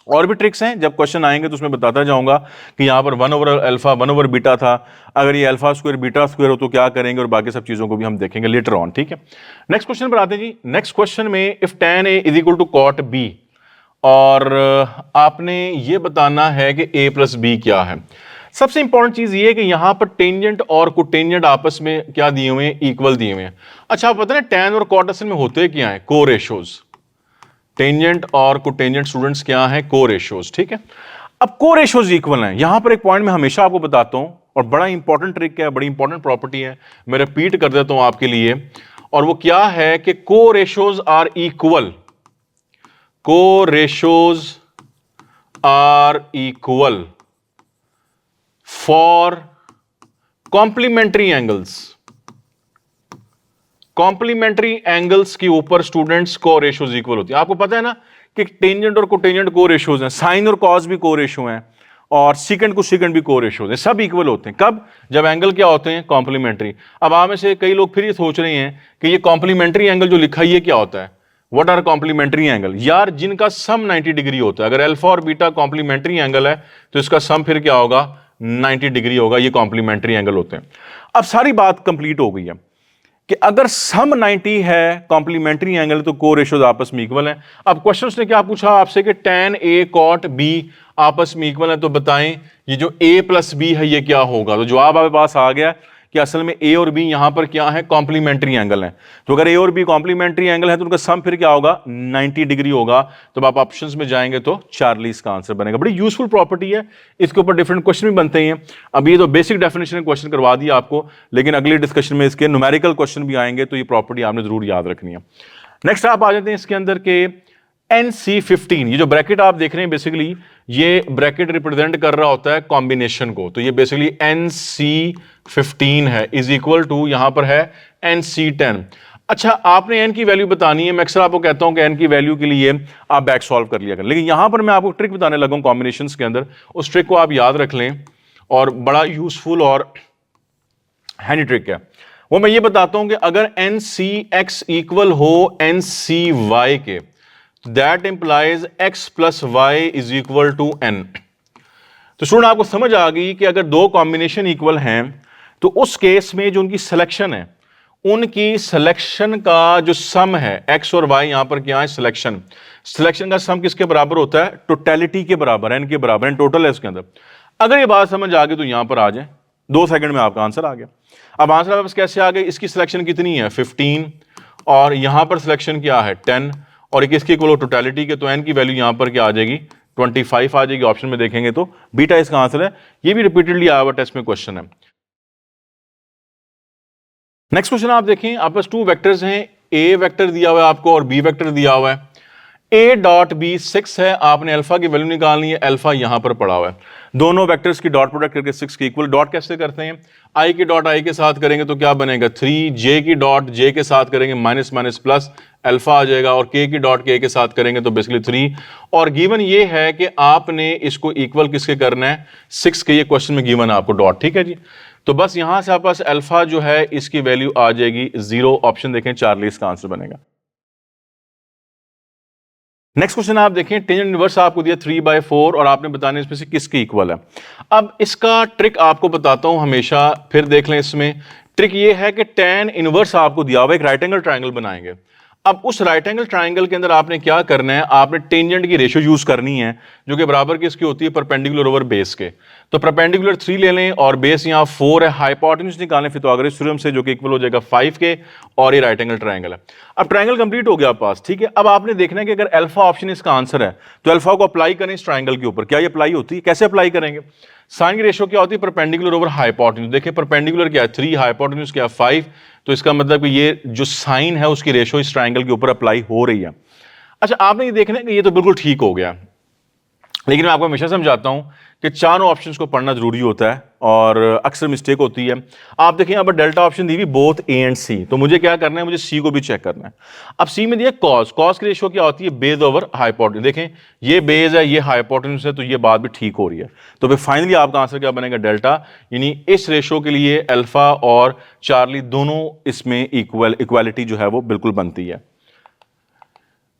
और भी ट्रिक्स हैं, जब क्वेश्चन आएंगे तो उसमें बताता जाऊंगा कि यहां पर 1 ओवर अल्फा 1 ओवर बीटा था, अगर ये अल्फा स्क्वायर बीटा स्क्वायर हो तो क्या करेंगे, और बाकी सब चीजों को भी हम देखेंगे लेटर ऑन, ठीक है। नेक्स्ट क्वेश्चन पर आते हैं जी। नेक्स्ट क्वेश्चन में if tan a is equal to cot b, और आपने ये बताना है कि a प्लस बी क्या है। सबसे इंपॉर्टेंट चीज ये है कि यहां पर टेंजेंट और कोटेंजेंट आपस में क्या दिए हुए हैं, इक्वल दिए हुए हैं। अच्छा, आप पता है टैन और कॉट असल में होते क्या है, को रेशोज। टेंजेंट और कोटेंजेंट स्टूडेंट्स क्या है, को रेशोज, ठीक है। अब को रेशोज इक्वल हैं। यहां पर एक पॉइंट मैं हमेशा आपको बताता हूं और बड़ा इंपॉर्टेंट ट्रिक है, बड़ी इंपॉर्टेंट प्रॉपर्टी है, मैं रिपीट कर देता हूं आपके लिए, और वो क्या है कि co ratios are equal, co ratios are equal for complementary angles. Complementary angles के ऊपर स्टूडेंट्स को रेशोज इक्वल होती है। आपको पता है ना कि टेंजेंट और कोटेंजेंट को रेशोज हैं, साइन और कॉस भी को रेशो हैं, और सीकेंड को सीकेंड भी को रेशोज हैं, सब इक्वल होते हैं। कब? जब एंगल क्या होते हैं, कॉम्प्लीमेंट्री। अब आप में से कई लोग फिर ये सोच रहे हैं कि ये कॉम्प्लीमेंट्री एंगल जो लिखा है ये क्या होता है, व्हाट आर कॉम्प्लीमेंट्री एंगल? यार, जिनका सम 90 डिग्री होता है। अगर अल्फा और बीटा कॉम्प्लीमेंट्री एंगल है तो इसका सम फिर क्या होगा, 90 डिग्री होगा। ये कॉम्प्लीमेंट्री एंगल होते हैं। अब सारी बात कंप्लीट हो गई है कि अगर सम 90 है कॉम्प्लीमेंट्री एंगल तो को रेशोज आपस में इक्वल हैं। अब क्वेश्चन उसने क्या पूछा आपसे कि tan a cot b आपस में इक्वल है, तो बताएं ये जो a प्लस बी है ये क्या होगा। तो जवाब आपके पास आ गया कि असल में a और b यहां पर क्या है, कॉम्प्लीमेंट्री एंगल है। तो अगर a और b कॉम्प्लीमेंट्री एंगल है तो उनका सम फिर क्या होगा, 90 डिग्री होगा। तो आप ऑप्शंस में जाएंगे तो चार्ली इसका आंसर बनेगा। बड़ी यूजफुल प्रॉपर्टी है, इसके ऊपर डिफरेंट क्वेश्चन भी बनते हैं। अब ये तो बेसिक डेफिनेशन क्वेश्चन करवा दिया आपको, लेकिन अगले डिस्कशन में इसके न्यूमेरिकल क्वेश्चन भी आएंगे, तो ये प्रॉपर्टी आपने जरूर याद रखनी है। नेक्स्ट आप आ जाते हैं इसके अंदर के NC15। ये जो ब्रैकेट आप देख रहे हैं बेसिकली ये ब्रैकेट रिप्रेजेंट कर रहा होता है कॉम्बिनेशन को। तो ये बेसिकली NC15 है, इज इक्वल टू यहां पर है NC10। अच्छा, आपने n की वैल्यू बतानी है। मैं अक्सर आपको कहता हूं कि n की वैल्यू के लिए आप बैक सॉल्व कर लिया करें, लेकिन यहां पर मैं आपको ट्रिक बताने लगा हूं कॉम्बिनेशंस के अंदर। उस ट्रिक को आप याद रख लें, और बड़ा यूजफुल और हैंडी ट्रिक है। वो मैं ये बताता हूं कि अगर NCX इक्वल हो NCY के, that implies x plus y is equal to n। तो स्टूडेंट आपको समझ आ गई कि अगर दो कॉम्बिनेशन इक्वल हैं तो उस केस में जो उनकी सिलेक्शन है, उनकी सिलेक्शन का जो सम है, x और y यहां पर क्या है, सिलेक्शन। सिलेक्शन का सम किसके बराबर होता है, टोटलिटी के बराबर, n के बराबर, n टोटल है उसके अंदर। अगर ये बात समझ आ गई तो यहां पर आ जाए, 2 सेकंड में आपका आंसर आ गया। अब आंसर वापस कैसे आ गए, इसकी सिलेक्शन कितनी है 15, और यहां पर सिलेक्शन क्या है 10, और एक इसकी इक्वल टोटलिटी के, तो n की वैल्यू यहां पर क्या आ जाएगी 25 आ जाएगी। ऑप्शन में देखेंगे तो बीटा इसका आंसर है। ये भी रिपीटेडली आया हुआ टेस्ट में क्वेश्चन है। नेक्स्ट क्वेश्चन आप देखें, आपके पास 2 वेक्टर्स हैं, a वेक्टर दिया हुआ है आपको और b वेक्टर दिया हुआ है। a डॉट b 6 है, आपने अल्फा की वैल्यू निकालनी है, अल्फा यहां पर पड़ा हुआ है। दोनों वेक्टर्स की डॉट प्रोडक्ट करके 6 के इक्वल। डॉट कैसे करते हैं, i की डॉट i के साथ करेंगे तो क्या बनेगा 3, j की डॉट j के साथ करेंगे माइनस माइनस प्लस, अल्फा आ जाएगा, और k की डॉट k के साथ करेंगे तो बेसिकली 3। और गिवन ये है कि आपने इसको इक्वल किसके करना है, 6 के। ये क्वेश्चन में गिवन है आपको डॉट, ठीक है जी। तो बस यहां से आपके पास अल्फा जो है इसकी वैल्यू आ जाएगी 0। ऑप्शन देखें चार्ली इसका आंसर बनेगा। नेक्स्ट क्वेश्चन आप देखें, टेंजेंट इनवर्स आपको दिया 3/4 और आपने बताने इसमें से किसकी इक्वल है। अब इसका ट्रिक आपको बताता हूं हमेशा, फिर देख लें। इसमें ट्रिक ये है कि tan इनवर्स आपको दिया हुआ, एक राइट एंगल ट्राइंगल बनाएंगे। अब उस राइट एंगल ट्राइंगल के अंदर आपने क्या करना है, आपने टेंजेंट की रेशियो यूज करनी है जो कि बराबर किसकी होती है, परपेंडिकुलर ओवर बेस के। तो परपेंडिकुलर 3 ले लें और बेस यहां 4 है, हाइपोटेन्यूज निकालें फिथागोरस थ्योरम से जो कि इक्वल हो जाएगा 5 के, और ये राइट एंगल ट्राइंगल है। अब ट्राइंगल कंप्लीट हो गया पास, ठीक है। अब आपने देखना है कि अगर अल्फा ऑप्शन इसका आंसर है तो अल्फा को अप्लाई करें इस ट्राइंगल के ऊपर। क्या ये अप्लाई होती है, कैसे अप्लाई करेंगे, साइन की रेशियो क्या होती है, परपेंडिकुलर ओवर हाइपोटेन्यूज। देखिए परपेंडिकुलर क्या है 3, हाइपोटेन्यूज क्या है 5, तो इसका मतलब कि ये जो साइन है उसकी रेशियो इस ट्राइंगल के ऊपर अप्लाई हो रही है। अच्छा, आपने ये देखना है कि ये तो बिल्कुल ठीक हो गया, लेकिन मैं आपको हमेशा समझाता हूं कि चारों ऑप्शंस को पढ़ना जरूरी होता है और अक्सर मिस्टेक होती है। आप देखिए यहां पर डेल्टा ऑप्शन दी हुई बोथ ए एंड सी, तो मुझे क्या करना है, मुझे सी को भी चेक करना है। अब सी में दिया कॉस, कॉस की रेशियो क्या होती है, बेस ओवर हाइपोटेन्यूज। देखें ये बेस है, ये हाइपोटेन्यूज है, तो ये बात भी ठीक हो रही है। तो फिर फाइनली आपका आंसर क्या बनेगा, डेल्टा। यानी इस रेशियो के लिए अल्फा और चार्ली दोनों इसमें इक्वालिटी जो है वो बिल्कुल बनती है।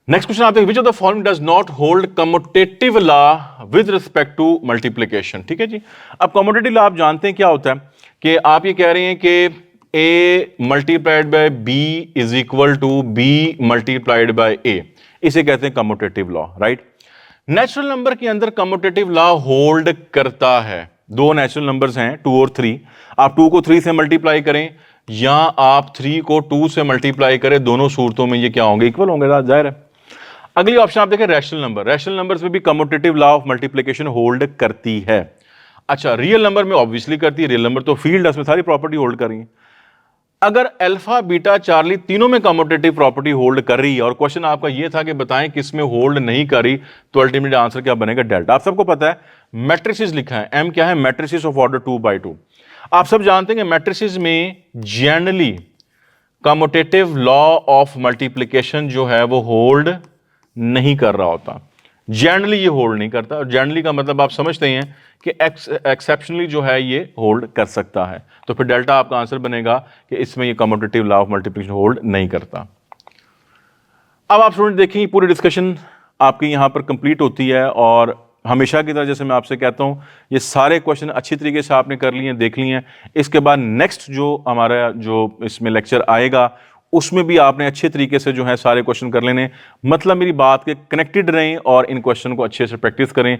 नेक्स्ट क्वेश्चन आप देखिए, which of the following does not hold commutative law with respect to multiplication. ठीक है जी। अब कम्यूटेटिव लॉ आप जानते हैं क्या होता है, कि आप ये कह रहे हैं कि a multiplied by b is equal to b multiplied by a, इसे कहते हैं commutative law, right. Natural number के अंदर कम्यूटेटिव लॉ होल्ड करता है, दो नेचुरल नंबर्स हैं 2 और 3, आप 2 को 3 से मल्टीप्लाई करें या आप 3 को 2 से मल्टीप्लाई करें, दोनों सूरतों में ये क्या होंगे, इक्वल होंगे, जाहिर है। अगली ऑप्शन आप देखें रैशनल नंबर, रैशनल नंबर्स में भी commutative law of multiplication hold करती है। अच्छा, रियल नंबर में ऑब्वियसली करती है, रियल नंबर तो फील्ड है, उसमें सारी प्रॉपर्टी होल्ड कर रही है। अगर अल्फा बीटा चार्ली तीनों में कम्यूटेटिव प्रॉपर्टी होल्ड कर रही है और क्वेश्चन आपका यह था कि बताएं किस में होल्ड नहीं कर रही, तो अल्टीमेट आंसर क्या बनेगा, डेल्टा। आप सबको पता है मैट्रिसेस लिखा है, एम क्या है, मैट्रिसेस ऑफ ऑर्डर 2/2। आप सब जानते हैं कि मैट्रिसेस में generally commutative law of multiplication जो है वो होल्ड नहीं कर रहा होता, जनरली ये होल्ड नहीं करता। और जनरली का मतलब आप समझते हैं कि एक्सेप्शनली जो है ये होल्ड कर सकता है, तो फिर डेल्टा आपका आंसर बनेगा कि इसमें ये commutative law of multiplication hold नहीं करता। अब आप स्टूडेंट देखिए पूरी डिस्कशन आपकी यहां पर कंप्लीट होती है, और हमेशा की तरह जैसे मैं आपसे कहता हूं ये सारे क्वेश्चन अच्छी तरीके से आपने कर लिए हैं, देख लिए हैं। इसके बाद नेक्स्ट जो हमारा जो इसमें लेक्चर आएगा उसमें भी आपने अच्छे तरीके से जो है सारे क्वेश्चन कर लेने, मतलब मेरी बात के कनेक्टेड रहें और इन क्वेश्चन को अच्छे से प्रैक्टिस करें।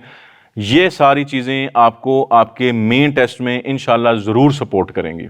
ये सारी चीज़ें आपको आपके मेन टेस्ट में इंशाल्लाह ज़रूर सपोर्ट करेंगी।